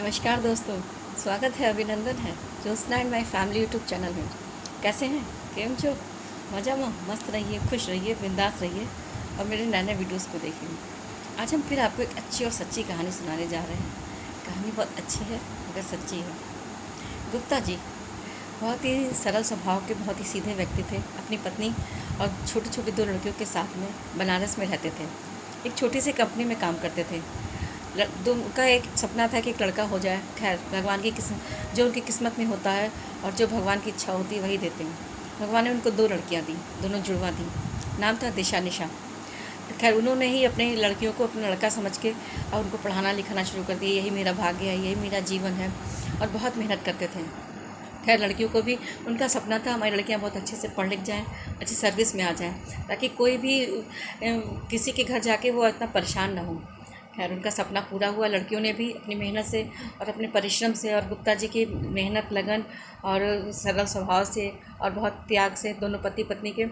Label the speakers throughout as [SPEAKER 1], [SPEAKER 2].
[SPEAKER 1] नमस्कार दोस्तों, स्वागत है, अभिनंदन है Jyotsna and my family YouTube channel में। कैसे हैं? केम छो? मज़ा में मस्त रहिए, खुश रहिए, बिंदास रहिए और मेरे नए नए वीडियोज़ को देखिए। आज हम फिर आपको एक अच्छी और सच्ची कहानी सुनाने जा रहे हैं। कहानी बहुत अच्छी है मगर सच्ची है। गुप्ता जी बहुत ही सरल स्वभाव के, बहुत ही सीधे व्यक्ति थे। अपनी पत्नी और छोटी छोटी दो लड़कियों के साथ में बनारस में रहते थे। एक छोटी सी कंपनी में काम करते थे। उनका एक सपना था कि एक लड़का हो जाए। खैर, भगवान की किस्मत, जो उनकी किस्मत में होता है और जो भगवान की इच्छा होती है वही देते हैं। भगवान ने उनको दो लड़कियां दी, दोनों जुड़वा दी। नाम था दिशा निशा। खैर, उन्होंने ही अपनी लड़कियों को अपना लड़का समझ के और उनको पढ़ाना लिखाना शुरू कर दिया। यही मेरा भाग्य है, यही मेरा जीवन है, और बहुत मेहनत करते थे। खैर, लड़कियों को भी उनका सपना था हमारी लड़कियां बहुत अच्छे से पढ़ लिख जाएं, अच्छी सर्विस में आ जाएं, ताकि कोई भी किसी के घर जाके वो इतना परेशान ना हो। खैर, उनका सपना पूरा हुआ। लड़कियों ने भी अपनी मेहनत से और अपने परिश्रम से और गुप्ता जी की मेहनत, लगन और सरल स्वभाव से और बहुत त्याग से, दोनों पति पत्नी के,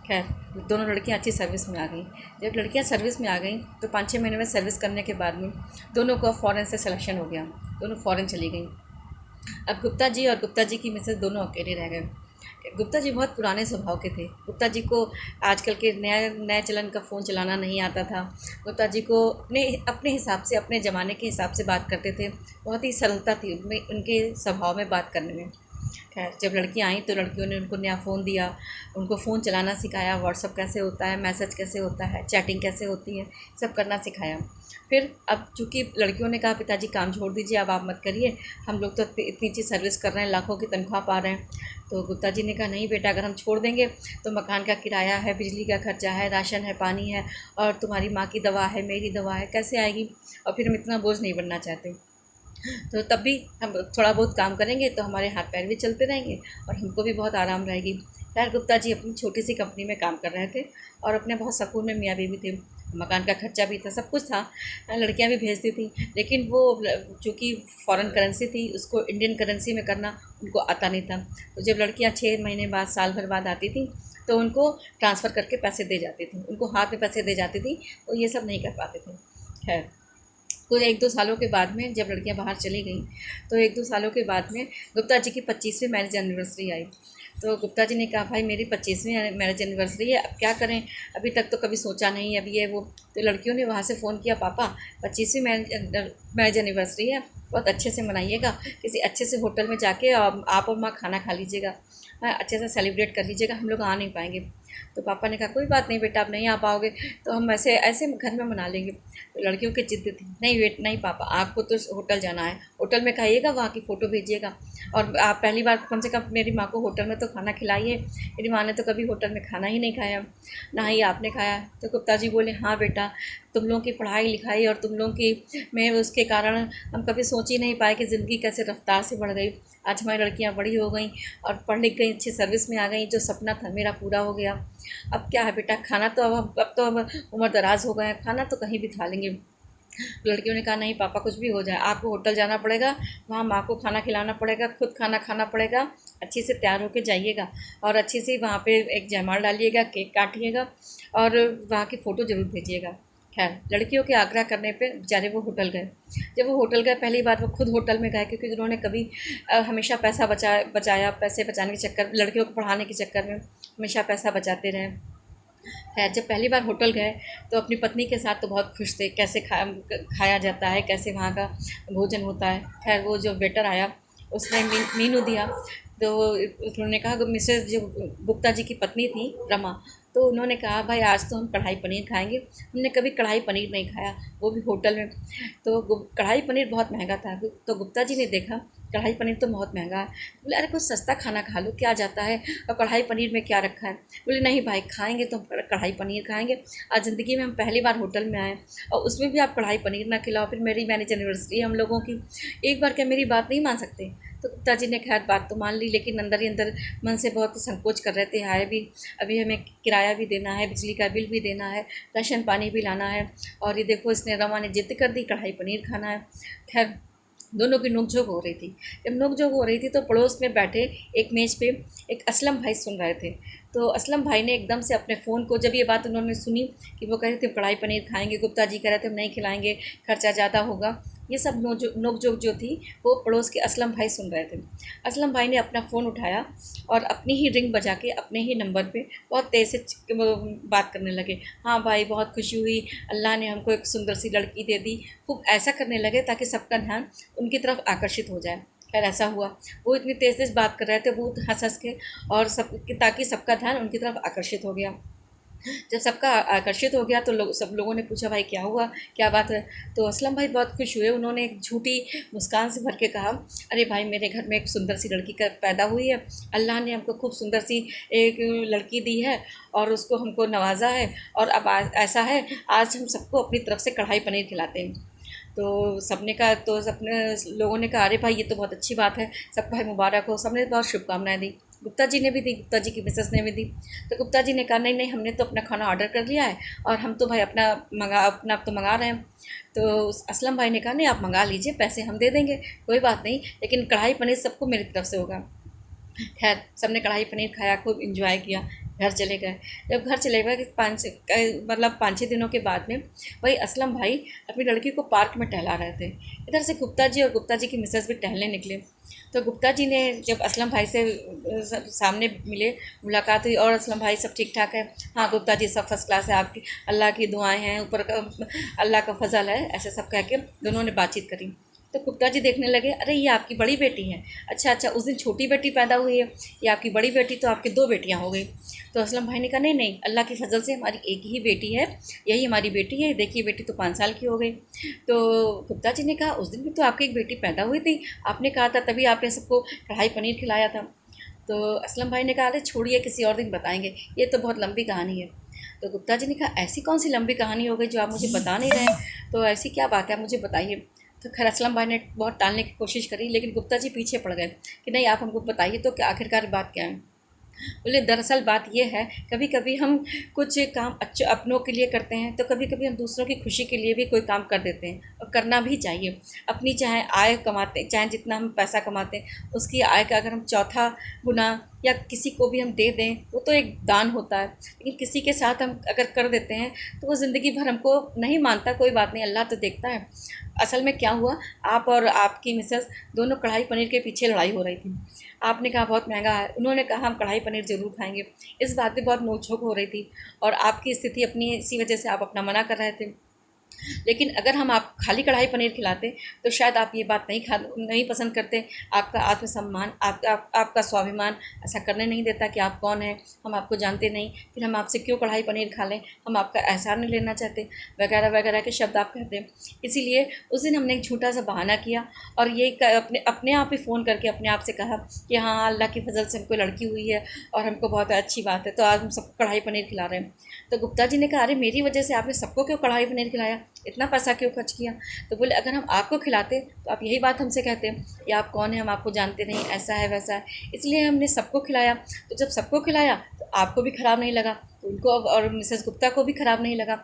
[SPEAKER 1] खैर दोनों लड़कियां अच्छी सर्विस में आ गई। जब लड़कियां सर्विस में आ गई तो 5-6 महीने में सर्विस करने के बाद में दोनों का फ़ॉरेन से सिलेक्शन हो गया। दोनों फ़ॉरेन चली गई। अब गुप्ता जी और गुप्ता जी की मिसेज दोनों अकेले रह गए। गुप्ता जी बहुत पुराने स्वभाव के थे। गुप्ता जी को आजकल के नए नए चलन का फ़ोन चलाना नहीं आता था। गुप्ता जी को अपने अपने हिसाब से, अपने ज़माने के हिसाब से बात करते थे। बहुत ही सरलता थी उनमें, उनके स्वभाव में बात करने में। खैर, जब लड़कियां आईं तो लड़कियों ने उनको नया फ़ोन दिया, उनको फ़ोन चलाना सिखाया, व्हाट्सअप कैसे होता है, मैसेज कैसे होता है, चैटिंग कैसे होती है, सब करना सिखाया। फिर अब चूँकि लड़कियों ने कहा पिताजी काम छोड़ दीजिए, अब आप मत करिए, हम लोग तो इतनी अच्छी सर्विस कर रहे हैं, लाखों की तनख्वाह पा रहे हैं। तो गुप्ता जी ने कहा नहीं बेटा, अगर हम छोड़ देंगे तो मकान का किराया है, बिजली का खर्चा है, राशन है, पानी है, और तुम्हारी माँ की दवा है, मेरी दवा है, कैसे आएगी? और फिर हम इतना बोझ नहीं बनना चाहते। तो तब भी हम थोड़ा बहुत काम करेंगे तो हमारे हाथ पैर भी चलते रहेंगे और हमको भी बहुत आराम रहेगी। खैर, गुप्ता जी अपनी छोटी सी कंपनी में काम कर रहे थे और अपने बहुत सुकून में मियाँ बीवी थे। मकान का खर्चा भी था, सब कुछ था, लड़कियां भी भेजती थी। लेकिन वो चूँकि फ़ॉरेन करेंसी थी, उसको इंडियन करेंसी में करना उनको आता नहीं था। तो जब लड़कियां 6 महीने बाद, साल भर बाद आती थी तो उनको ट्रांसफ़र करके पैसे दे जाती थी, उनको हाथ में पैसे दे जाती थी। तो ये सब नहीं कर पाते थे। खैर, कुछ 1-2 सालों के बाद में जब लड़कियां बाहर चली गईं तो 1-2 सालों के बाद में गुप्ता जी की 25वीं मैरिज एनिवर्सरी आई। तो गुप्ता जी ने कहा भाई मेरी 25वीं मैरिज एनिवर्सरी है, अब क्या करें, अभी तक तो कभी सोचा नहीं, अभी ये वो। तो लड़कियों ने वहाँ से फ़ोन किया, पापा 25वीं मैरिज एनिवर्सरी है, बहुत अच्छे से मनाइएगा, किसी अच्छे से होटल में जाके आप और माँ खाना खा लीजिएगा, अच्छे से सेलिब्रेट कर लीजिएगा, हम लोग आ नहीं पाएंगे। तो पापा ने कहा कोई बात नहीं बेटा, आप नहीं आ पाओगे तो हम ऐसे ऐसे घर में मना लेंगे। तो लड़कियों की जिद थी, नहीं वेट नहीं पापा, आपको तो होटल जाना है, होटल में खाइएगा, वहाँ की फ़ोटो भेजिएगा, और आप पहली बार कम से कम मेरी माँ को होटल में तो खाना खिलाइए। मेरी माँ ने तो कभी होटल में खाना ही नहीं खाया, ना ही आपने खाया। तो गुप्ता जी बोले हाँ बेटा, तुम लोगों की पढ़ाई लिखाई और तुम लोगों की में उसके कारण हम कभी सोच ही नहीं पाए कि ज़िंदगी कैसे रफ्तार से बढ़ गई। आज हमारी लड़कियां बड़ी हो गई और पढ़ लिख गई, अच्छी सर्विस में आ गई, जो सपना था मेरा पूरा हो गया। अब क्या है बेटा, खाना तो अब तो अब उम्र दराज हो गए हैं, खाना तो कहीं भी खा लेंगे। लड़कियों ने कहा नहीं पापा, कुछ भी हो जाए, आपको होटल जाना पड़ेगा, वहाँ माँ को खाना खिलाना पड़ेगा, खुद खाना खाना पड़ेगा, अच्छे से तैयार होकर जाइएगा और अच्छी सी वहाँ पे एक जयमाल डालिएगा, केक काटिएगा और वहाँ की फ़ोटो ज़रूर भेजिएगा। खैर, लड़कियों के आग्रह करने पे बेचारे वो होटल गए। जब वो होटल गए, पहली बार वो खुद होटल में गए, क्योंकि उन्होंने कभी हमेशा पैसा बचाया, पैसे बचाने के चक्कर, लड़कियों को पढ़ाने के चक्कर में हमेशा पैसा बचाते रहे। खैर, जब पहली बार होटल गए तो अपनी पत्नी के साथ तो बहुत खुश थे, कैसे खाया जाता है, कैसे वहाँ का भोजन होता है। खैर, वो जो वेटर आया उसने मीनू दिया। तो उन्होंने कहा, मिसेज जो गुप्ता जी की पत्नी थी रमा, तो उन्होंने कहा भाई आज तो हम कढ़ाई पनीर खाएंगे। हमने कभी कढ़ाई पनीर नहीं खाया, वो भी होटल में। तो कढ़ाई पनीर बहुत महंगा था। तो गुप्ता जी ने देखा कढ़ाई पनीर तो बहुत महंगा है। बोले अरे कुछ सस्ता खाना खा लो, क्या जाता है, और कढ़ाई पनीर में क्या रखा है। बोले नहीं भाई, खाएंगे तो कढ़ाई पनीर खाएंगे, आज ज़िंदगी में हम पहली बार होटल में आए और उसमें भी आप कढ़ाई पनीर ना खिलाओ, फिर मेरी मैरिज एनिवर्सरी हम लोगों की, एक बार क्या मेरी बात नहीं मान सकते। तो गुप्ता जी ने खैर बात तो मान ली, लेकिन अंदर ही अंदर मन से बहुत संकोच कर रहे थे। हाय भी, अभी हमें किराया भी देना है, बिजली का बिल भी देना है, राशन पानी भी लाना है, और ये देखो इसने रमा ने जिद कर दी कढ़ाई पनीर खाना है। खैर, दोनों की नोकझोंक हो रही थी। जब नोकझोंक हो रही थी तो पड़ोस में बैठे एक मेज़ पे एक असलम भाई सुन रहे थे। तो असलम भाई ने एकदम से अपने फ़ोन को, जब ये बात उन्होंने सुनी कि वो कह रहे थे कढ़ाई पनीर खाएंगे, गुप्ता जी कह रहे थे हम नहीं खिलाएंगे, खर्चा ज़्यादा होगा, ये सब नोक जोक जो थी वो पड़ोस के असलम भाई सुन रहे थे। असलम भाई ने अपना फ़ोन उठाया और अपनी ही रिंग बजा के अपने ही नंबर पे बहुत तेज़ से बात करने लगे। हाँ भाई, बहुत खुशी हुई, अल्लाह ने हमको एक सुंदर सी लड़की दे दी। खूब ऐसा करने लगे ताकि सबका ध्यान उनकी तरफ आकर्षित हो जाए। खैर ऐसा हुआ। वो इतनी तेज़ तेज़ बात कर रहे थे, बहुत हंस हंस के, और सब ताकि सबका ध्यान उनकी तरफ आकर्षित हो गया। जब सबका आकर्षित हो गया तो सब लोगों ने पूछा, भाई क्या हुआ, क्या बात है? तो असलम भाई बहुत खुश हुए। उन्होंने एक झूठी मुस्कान से भर के कहा, अरे भाई, मेरे घर में एक सुंदर सी लड़की का पैदा हुई है। अल्लाह ने हमको खूब सुंदर सी एक लड़की दी है और उसको हमको नवाजा है। और अब ऐसा है, आज हम सबको अपनी तरफ से कढ़ाई पनीर खिलाते हैं। तो सबने कहा, तो सबने लोगों ने कहा, अरे भाई ये तो बहुत अच्छी बात है, सब भाई मुबारक हो। सबने बहुत शुभकामनाएं दी। गुप्ता जी ने भी दी, गुप्ता जी की मिसेस ने भी दी। तो गुप्ता जी ने कहा, नहीं नहीं, हमने तो अपना खाना ऑर्डर कर लिया है और हम तो भाई अपना तो मंगा रहे हैं। तो असलम भाई ने कहा, नहीं आप मंगा लीजिए, पैसे हम दे देंगे, कोई बात नहीं, लेकिन कढ़ाई पनीर सबको मेरी तरफ से होगा। खैर सबने कढ़ाई पनीर खाया, खूब इंजॉय किया, घर चले गए। जब घर चले गए, 5-6 दिनों के बाद में वही असलम भाई अपनी लड़की को पार्क में टहला रहे थे। इधर से गुप्ता जी और गुप्ता जी की मिसेस भी टहलने निकले। तो गुप्ता जी ने जब असलम भाई से सामने मिले, मुलाकात हुई, और असलम भाई सब ठीक ठाक है? हाँ गुप्ता जी, सब फर्स्ट क्लास है, आपकी अल्लाह की दुआएं हैं, ऊपर का अल्लाह का फजल है, ऐसे सब कह के दोनों ने बातचीत करी। तो गुप्ता जी देखने लगे, अरे ये आपकी बड़ी बेटी है? अच्छा अच्छा, उस दिन छोटी बेटी पैदा हुई है, ये आपकी बड़ी बेटी, तो आपकी 2 बेटियां हो गई। तो असलम भाई ने कहा, नहीं नहीं, अल्लाह की फजल से हमारी एक ही बेटी है, यही हमारी बेटी है। देखिए बेटी तो 5 साल की हो गई। तो गुप्ता जी ने कहा, उस दिन भी तो आपकी एक बेटी पैदा हुई थी, आपने कहा था, तभी आपने सबको कढ़ाई पनीर खिलाया था। तो असलम भाई ने कहा, अरे छोड़िए, किसी और दिन बताएंगे, ये तो बहुत लंबी कहानी है। तो गुप्ता जी ने कहा, ऐसी कौन सी लंबी कहानी हो गई जो आप मुझे बता नहीं रहे? तो ऐसी क्या बात है, मुझे बताइए। तो खैर असलम भाई ने बहुत टालने की कोशिश करी, लेकिन गुप्ता जी पीछे पड़ गए कि नहीं, आप हमको बताइए तो क्या आखिरकार बात क्या है। बोले, दरअसल बात यह है, कभी कभी हम कुछ काम अच्छे अपनों के लिए करते हैं, तो कभी कभी हम दूसरों की खुशी के लिए भी कोई काम कर देते हैं, और करना भी चाहिए। अपनी चाहे आय कमाते, चाहे जितना हम पैसा कमाते हैं, उसकी आय का अगर हम चौथा गुना या किसी को भी हम दे दें, वो तो एक दान होता है। लेकिन किसी के साथ हम अगर कर देते हैं तो वो ज़िंदगी भर हमको नहीं मानता, कोई बात नहीं, अल्लाह तो देखता है। असल में क्या हुआ, आप और आपकी मिसेस दोनों कढ़ाई पनीर के पीछे लड़ाई हो रही थी। आपने कहा बहुत महंगा है, उन्होंने कहा हम कढ़ाई पनीर ज़रूर खाएंगे। इस बात पे बहुत नोक-झोंक हो रही थी, और आपकी स्थिति अपनी इसी वजह से आप अपना मना कर रहे थे। लेकिन अगर हम आप खाली कढ़ाई पनीर खिलाते तो शायद आप ये बात नहीं पसंद करते। आपका आत्मसम्मान, आपका स्वाभिमान ऐसा करने नहीं देता कि आप कौन हैं, हम आपको जानते नहीं, फिर हम आपसे क्यों कढ़ाई पनीर खा लें, हम आपका एहसान नहीं लेना चाहते, वगैरह वगैरह के शब्द आप कहते हैं। इसीलिए उस दिन हमने एक झूठा सा बहाना किया, और ये अपने अपने आप ही फ़ोन करके अपने आप से कहा कि हाँ अल्लाह की फजल से हमको लड़की हुई है और हमको बहुत अच्छी बात है, तो आज हम सबको कढ़ाई पनीर खिला रहे हैं। तो गुप्ता जी ने कहा, अरे मेरी वजह से आपने सबको क्यों कढ़ाई पनीर खिलाया, इतना पैसा क्यों खर्च किया? तो बोले, अगर हम आपको खिलाते तो आप यही बात हमसे कहते कि आप कौन है, हम आपको जानते नहीं, ऐसा है वैसा है, इसलिए हमने सबको खिलाया। तो जब सबको खिलाया तो आपको भी ख़राब नहीं लगा, तो उनको और मिसेस गुप्ता को भी ख़राब नहीं लगा।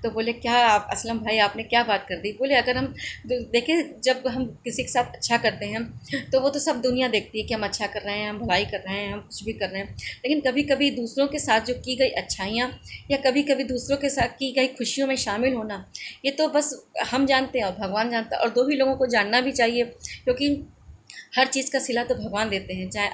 [SPEAKER 1] तो बोले, क्या आप असलम भाई आपने क्या बात कर दी? बोले, अगर हम देखें, जब हम किसी के साथ अच्छा करते हैं तो वो तो सब दुनिया देखती है कि हम अच्छा कर रहे हैं, हम भलाई कर रहे हैं, हम कुछ भी कर रहे हैं। लेकिन कभी कभी दूसरों के साथ जो की गई अच्छाइयाँ, या कभी कभी दूसरों के साथ की गई खुशियों में शामिल होना, ये तो बस हम जानते हैं और भगवान जानता है, और दो भी लोगों को जानना भी चाहिए, क्योंकि हर चीज़ का सिला तो भगवान देते हैं, चाहे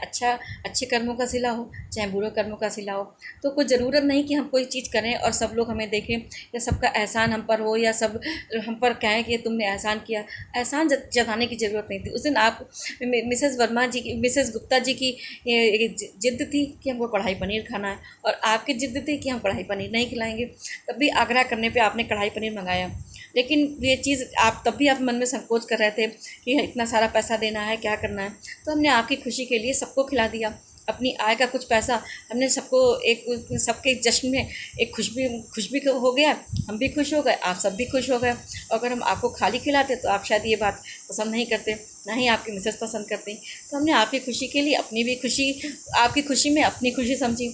[SPEAKER 1] अच्छे कर्मों का सिला हो, चाहे बुरे कर्मों का सिला हो। तो कोई ज़रूरत नहीं कि हम कोई चीज़ करें और सब लोग हमें देखें, या सबका एहसान हम पर हो, या सब हम पर कहें कि तुमने एहसान किया। एहसान जताने की ज़रूरत नहीं थी। उस दिन आप मिसेस गुप्ता जी की जिद्द थी कि हमको कढ़ाई पनीर खाना है, और आपकी जिद्द थी कि हम कढ़ाई पनीर नहीं खिलाएंगे। तब भी आग्रह करने पर आपने कढ़ाई पनीर मंगाया। लेकिन ये चीज़ तब भी आप मन में संकोच कर रहे थे कि इतना सारा पैसा देना है, क्या करना है। तो हमने आपकी खुशी के लिए सबको खिला दिया। अपनी आय का कुछ पैसा हमने सबको, एक सबके जश्न में एक खुश भी हो गया, हम भी खुश हो गए, आप सब भी खुश हो गए। और अगर हम आपको खाली खिलाते तो आप शायद ये बात पसंद नहीं करते, ना ही आपकी मिसेस पसंद करती। तो हमने आपकी खुशी के लिए अपनी भी खुशी, आपकी खुशी में अपनी खुशी समझी,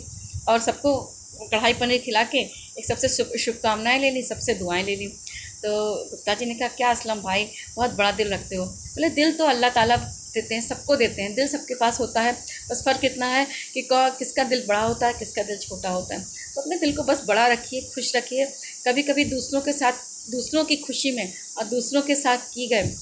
[SPEAKER 1] और सबको कढ़ाई पनीर खिला के एक सबसे शुभकामनाएँ ले ली, सबसे दुआएँ ले ली। तो गुप्ता जी ने कहा, क्या असलम भाई बहुत बड़ा दिल रखते हो? बोले, दिल तो अल्लाह ताला देते हैं, सबको देते हैं, दिल सबके पास होता है, बस फ़र्क इतना है कि किसका दिल बड़ा होता है, किसका दिल छोटा होता है। तो अपने दिल को बस बड़ा रखिए, खुश रखिए। कभी कभी दूसरों के साथ दूसरों की खुशी में और दूसरों के साथ की गए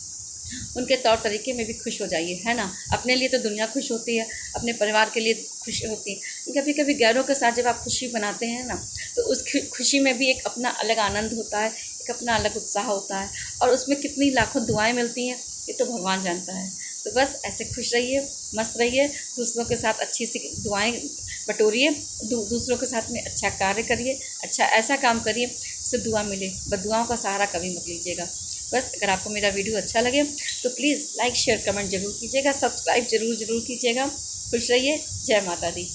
[SPEAKER 1] उनके तौर तरीके में भी खुश हो जाइए, है ना। अपने लिए तो दुनिया खुश होती है, अपने परिवार के लिए खुशी होती है। कभी कभी गैरों के साथ जब आप खुशी बनाते हैं ना, तो उस खुशी में भी एक अपना अलग आनंद होता है, एक अपना अलग उत्साह होता है, और उसमें कितनी लाखों दुआएं मिलती हैं ये तो भगवान जानता है। तो बस ऐसे खुश रहिए, मस्त रहिए, दूसरों के साथ अच्छी सी दुआएं बटोरिए, दूसरों के साथ में अच्छा कार्य करिए, अच्छा ऐसा काम करिए जिससे दुआ मिले। बदुआओं का सहारा कभी मत लीजिएगा। बस अगर आपको मेरा वीडियो अच्छा लगे तो प्लीज़ लाइक शेयर कमेंट जरूर कीजिएगा, सब्सक्राइब जरूर कीजिएगा। खुश रहिए। जय माता दी।